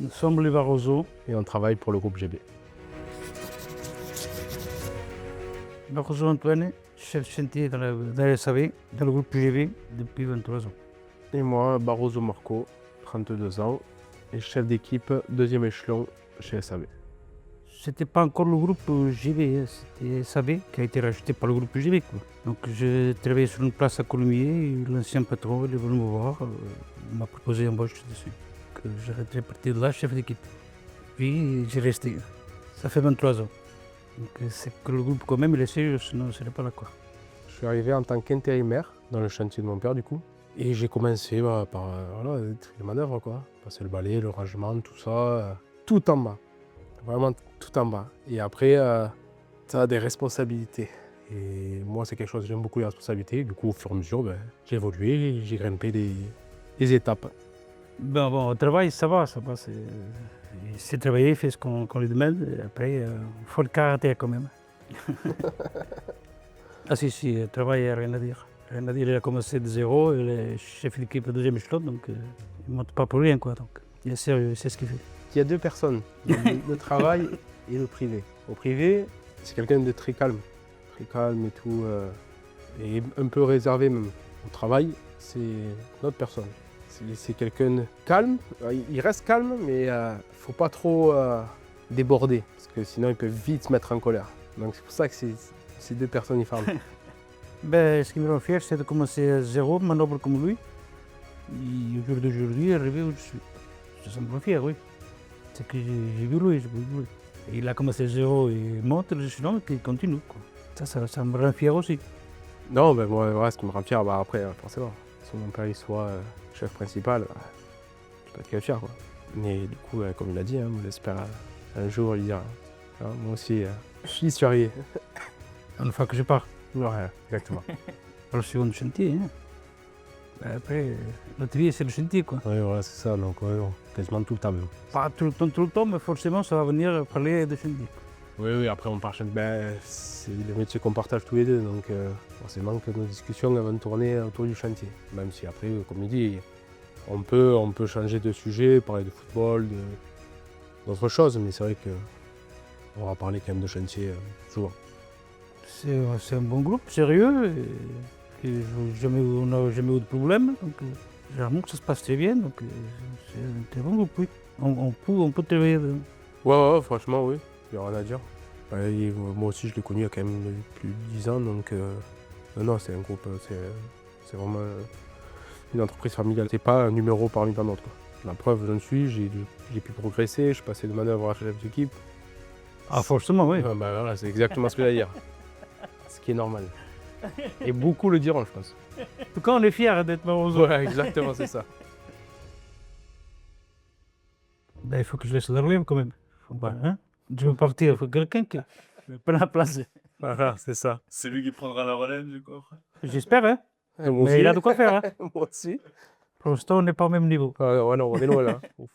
Nous sommes les Barroso. Et on travaille pour le groupe GB. Barroso Antoine, chef de chantier dans la SAV, dans le groupe GB depuis 23 ans. Et moi, Barroso Marco, 32 ans, et chef d'équipe 2e échelon chez SAV. C'était pas encore le groupe GB, c'était SAV qui a été racheté par le groupe GB, quoi. Donc je travaillais sur une place à Colomiers et l'ancien patron il est venu me voir, il m'a proposé embauche dessus. Que j'arrêterais partir de là, chef d'équipe. Puis j'ai resté. Ça fait 23 ans. Donc c'est que le groupe quand même il est sérieux, sinon je serais pas là, quoi. Je suis arrivé en tant qu'intérimaire dans le chantier de mon père du coup. Et j'ai commencé par les manœuvres quoi. Passer le balai, le rangement, tout ça, tout en bas. Vraiment tout en bas. Et après, tu as des responsabilités. Et moi c'est quelque chose, j'aime beaucoup les responsabilités. Du coup au fur et à mesure, j'ai évolué, j'ai grimpé les étapes. Bon, au travail ça va. C'est travailler, il fait ce qu'on lui demande. Et après, il faut le caractère quand même. Ah si, le travail, il n'y a rien à dire. Rien à dire, il a commencé de zéro, il est chef d'équipe de 2e échelon, donc il ne monte pas pour rien, quoi. Donc, il est sérieux, c'est ce qu'il fait. Il y a deux personnes, le travail et le privé. Au privé, c'est quelqu'un de très calme et tout, et un peu réservé même. Au travail, c'est une autre personne. C'est quelqu'un de calme, il reste calme, mais il ne faut pas trop déborder, parce que sinon il peut vite se mettre en colère. Donc c'est pour ça que c'est deux personnes différentes. Ce qui me rend fier, c'est de commencer à zéro, manœuvre comme lui. Et au jour d'aujourd'hui, arriver où je suis. Ça me rend fier, oui. C'est que j'ai vu lui. Et il a commencé à zéro, il monte l'échelon et il continue, quoi. Ça me rend fier aussi. Non, moi, voilà, ce qui me rend fier, après, forcément, si mon père il soit chef principal, je peux être que fier, quoi. Mais du coup, comme il a dit, on espère un jour lui dire, moi aussi, j'y suis arrivé. Une fois que je pars. Ouais, exactement. Pour le second chantier, hein. Après, notre vie, c'est le chantier, quoi. Oui, voilà, c'est ça, donc quasiment tout le temps même. Pas tout le temps, mais forcément, ça va venir parler de chantier. Oui, après on part c'est le métier qu'on partage tous les deux, donc forcément que nos discussions vont tourner autour du chantier. Même si après, comme il dit, on peut changer de sujet, parler de football, d'autres choses, mais c'est vrai qu'on va parler quand même de chantier souvent. C'est un bon groupe, sérieux, et on n'a jamais eu de problème. Donc, généralement, ça se passe très bien, donc c'est un très bon groupe, oui. On peut travailler. Ouais, franchement, oui, il n'y a rien à dire. Et moi aussi, je l'ai connu il y a quand même plus de 10 ans, donc non, c'est un groupe, c'est vraiment une entreprise familiale. C'est pas un numéro parmi tant d'autres. La preuve, j'en suis, j'ai pu progresser, je suis passé de manœuvre à chef d'équipe. Ah, forcément, oui. Voilà, c'est exactement ce que j'allais dire. Ce qui est normal. Et beaucoup le diront, je pense. En tout cas, on est fiers d'être Barroso. Ouais, exactement, c'est ça. Il faut que je laisse la relève quand même. Faut pas, hein? Je veux partir, il faut quelqu'un qui prenne la place. Voilà, c'est ça. C'est lui qui prendra la relève du coup après. J'espère, hein? Moi Mais il a de quoi faire, hein? Moi aussi. Pour l'instant, on n'est pas au même niveau. Ouais, non, on est loin là. Ouf.